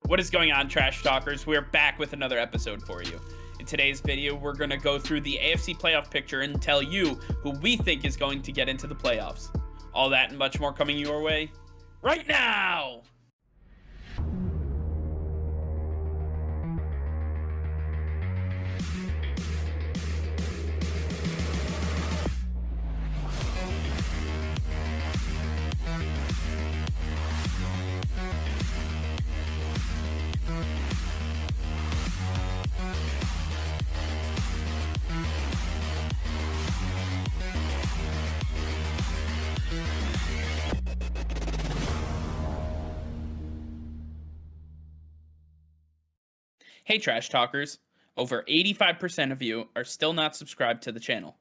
What is going on, Trash Talkers? We're back with another episode for you. In today's video, we're going to go through the AFC playoff picture and tell you who we think is going to get into the playoffs. All that and much more coming your way right now! Hey Trash Talkers, over 85% of you are still not subscribed to the channel.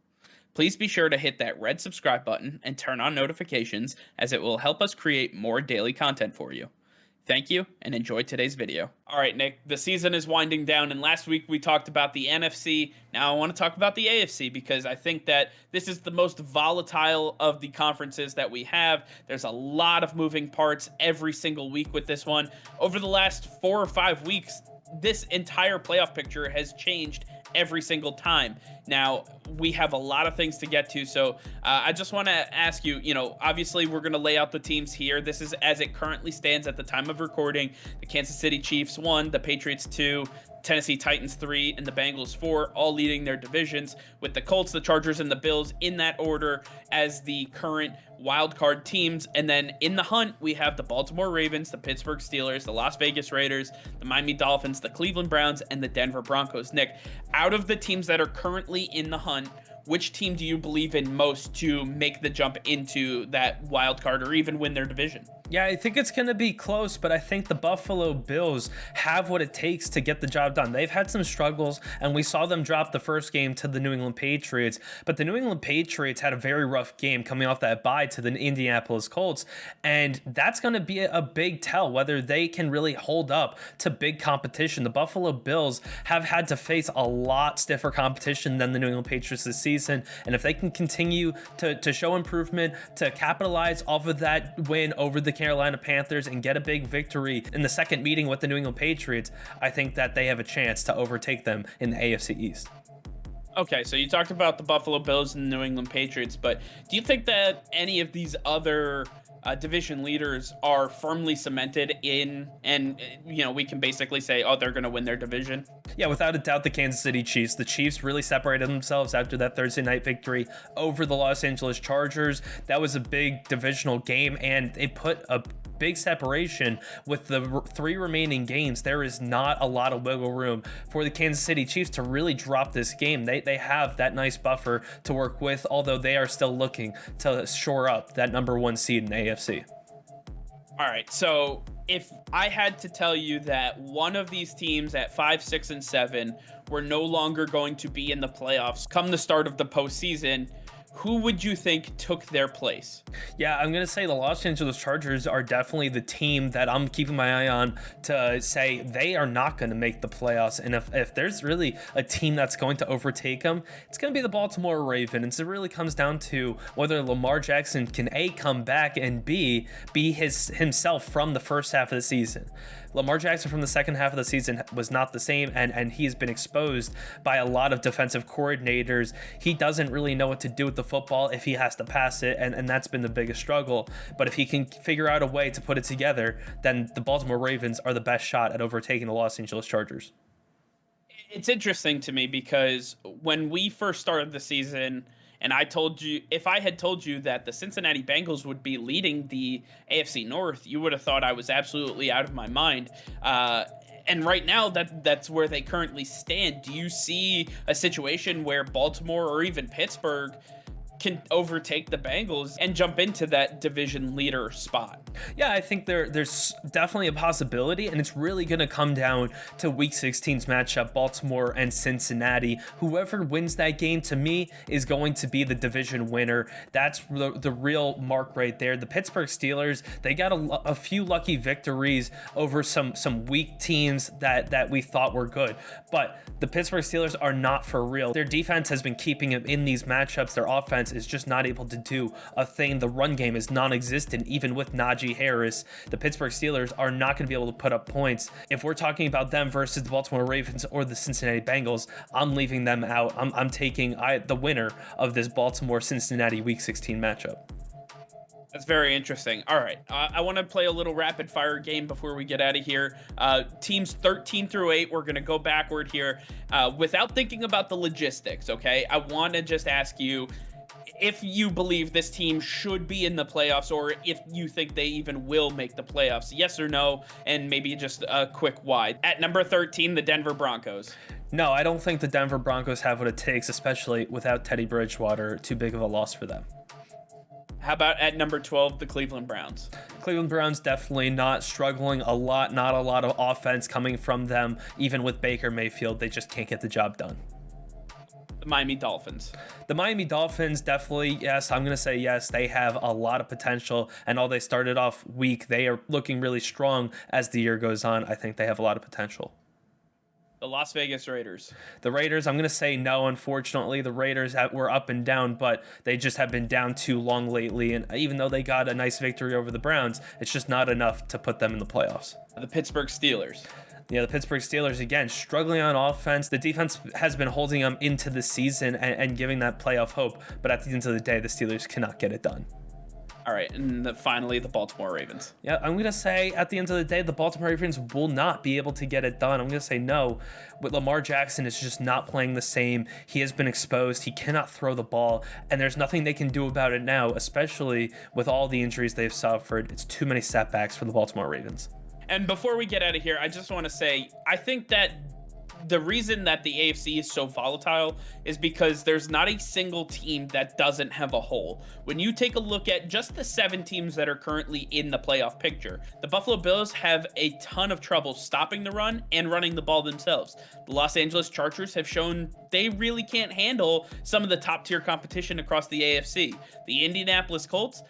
Please be sure to hit that red subscribe button and turn on notifications, as it will help us create more daily content for you. Thank you and enjoy today's video. Alright Nick, the season is winding down, and last week we talked about the NFC. Now I want to talk about the AFC because I think that this is the most volatile of the conferences that we have. There's a lot of moving parts every single week with this one. Over the last 4 or 5 weeks, this entire playoff picture has changed every single time. Now, we have a lot of things to get to, so I just want to ask you, obviously we're going to lay out the teams here. This is as it currently stands at the time of recording. The Kansas City Chiefs 1, the Patriots 2, Tennessee Titans 3, and the Bengals 4, all leading their divisions, with the Colts, the Chargers, and the Bills in that order as the current wildcard teams. And then in the hunt, we have the Baltimore Ravens, the Pittsburgh Steelers, the Las Vegas Raiders, the Miami Dolphins, the Cleveland Browns, and the Denver Broncos. Nick, out of the teams that are currently in the hunt, which team do you believe in most to make the jump into that wild card or even win their division? Yeah, I think it's going to be close, but I think the Buffalo Bills have what it takes to get the job done. They've had some struggles, and we saw them drop the first game to the New England Patriots, but the New England Patriots had a very rough game coming off that bye to the Indianapolis Colts, and that's going to be a big tell whether they can really hold up to big competition. The Buffalo Bills have had to face a lot stiffer competition than the New England Patriots this season, and if they can continue to show improvement, to capitalize off of that win over the Carolina Panthers and get a big victory in the second meeting with the New England Patriots, I think that they have a chance to overtake them in the AFC East. Okay, so you talked about the Buffalo Bills and the New England Patriots, but do you think that any of these other division leaders are firmly cemented in, and we can basically say, oh, they're going to win their division? Yeah, without a doubt, the Kansas City Chiefs. The Chiefs really separated themselves after that Thursday night victory over the Los Angeles Chargers. That was a big divisional game, and they put a big separation with the 3 remaining games. There is not a lot of wiggle room for the Kansas City Chiefs to really drop this game. They have that nice buffer to work with, although they are still looking to shore up that number 1 seed in the AFC. All right, so if I had to tell you that one of these teams at 5, 6, and 7 were no longer going to be in the playoffs come the start of the postseason, who would you think took their place? Yeah, I'm going to say the Los Angeles Chargers are definitely the team that I'm keeping my eye on to say they are not going to make the playoffs. And if there's really a team that's going to overtake them, it's going to be the Baltimore Ravens. It really comes down to whether Lamar Jackson can A, come back, and B, be himself from the first half of the season. Lamar Jackson from the second half of the season was not the same, and he's been exposed by a lot of defensive coordinators. He doesn't really know what to do with the football if he has to pass it, and that's been the biggest struggle. But if he can figure out a way to put it together, then the Baltimore Ravens are the best shot at overtaking the Los Angeles Chargers. It's interesting to me because when we first started the season, and if I had told you that the Cincinnati Bengals would be leading the AFC North, you would have thought I was absolutely out of my mind. And right now, that's where they currently stand. Do you see a situation where Baltimore or even Pittsburgh can overtake the Bengals and jump into that division leader spot? Yeah, I think there's definitely a possibility, and it's really going to come down to Week 16's matchup, Baltimore and Cincinnati. Whoever wins that game, to me, is going to be the division winner. That's the real mark right there. The Pittsburgh Steelers, they got a few lucky victories over some weak teams that we thought were good, but the Pittsburgh Steelers are not for real. Their defense has been keeping them in these matchups. Their offense is just not able to do a thing. The run game is non-existent, even with Najee Harris. The Pittsburgh Steelers are not going to be able to put up points. If we're talking about them versus the Baltimore Ravens or the Cincinnati Bengals, I'm leaving them out. I'm taking the winner of this Baltimore-Cincinnati Week 16 matchup. That's very interesting. All right. I want to play a little rapid fire game before we get out of here. Teams 13 through 8, we're going to go backward here without thinking about the logistics, okay? I want to just ask you if you believe this team should be in the playoffs, or if you think they even will make the playoffs. Yes or no, and maybe just a quick why. At number 13, the Denver Broncos. No, I don't think the Denver Broncos have what it takes, especially without Teddy Bridgewater. Too big of a loss for them. How about at number 12, the Cleveland Browns? Cleveland Browns definitely not struggling a lot, not a lot of offense coming from them. Even with Baker Mayfield, they just can't get the job done. The Miami Dolphins. The Miami Dolphins, definitely, yes, I'm going to say yes. They have a lot of potential, and although they started off weak, they are looking really strong as the year goes on. I think they have a lot of potential. The Las Vegas Raiders. The Raiders, I'm going to say no, unfortunately. The Raiders were up and down, but they just have been down too long lately. And even though they got a nice victory over the Browns, it's just not enough to put them in the playoffs. The Pittsburgh Steelers. Yeah, the Pittsburgh Steelers, again, struggling on offense. The defense has been holding them into the season and giving that playoff hope. But at the end of the day, the Steelers cannot get it done. All right, and finally, the Baltimore Ravens. Yeah, I'm going to say at the end of the day, the Baltimore Ravens will not be able to get it done. I'm going to say no. With Lamar Jackson is just not playing the same. He has been exposed. He cannot throw the ball, and there's nothing they can do about it now, especially with all the injuries they've suffered. It's too many setbacks for the Baltimore Ravens. And before we get out of here, I just want to say, I think that the reason that the AFC is so volatile is because there's not a single team that doesn't have a hole. When you take a look at just the 7 teams that are currently in the playoff picture, the Buffalo Bills have a ton of trouble stopping the run and running the ball themselves. The Los Angeles Chargers have shown they really can't handle some of the top tier competition across the AFC. The Indianapolis Colts,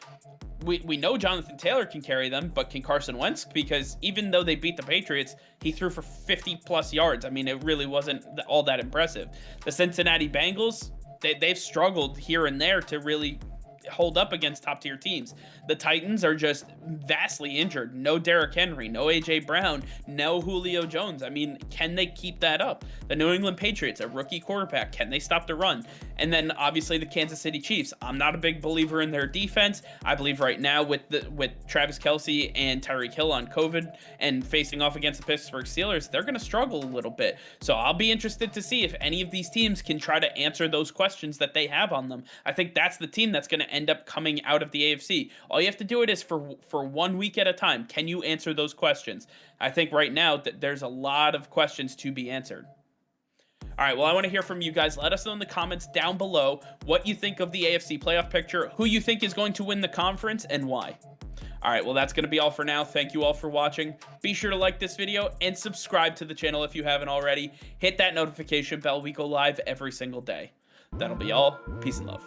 we know Jonathan Taylor can carry them, but can Carson Wentz? Because even though they beat the Patriots, he threw for 50+ yards. I mean, it really wasn't all that impressive. The Cincinnati Bengals, they've struggled here and there to really hold up against top tier teams. The Titans are just vastly injured. No Derrick Henry, no AJ Brown, no Julio Jones. I mean, can they keep that up? The New England Patriots, a rookie quarterback, can they stop the run? And then obviously the Kansas City Chiefs. I'm not a big believer in their defense. I believe right now with Travis Kelce and Tyreek Hill on COVID and facing off against the Pittsburgh Steelers, they're going to struggle a little bit. So I'll be interested to see if any of these teams can try to answer those questions that they have on them. I think that's the team that's going to end up coming out of the AFC. All you have to do it is for 1 week at a time. Can you answer those questions? I think right now that there's a lot of questions to be answered. All right, well, I want to hear from you guys. Let us know in the comments down below what you think of the AFC playoff picture, who you think is going to win the conference, and why. All right, well, that's going to be all for now. Thank you all for watching. Be sure to like this video and subscribe to the channel if you haven't already. Hit that notification bell. We go live every single day. That'll be all. Peace and love.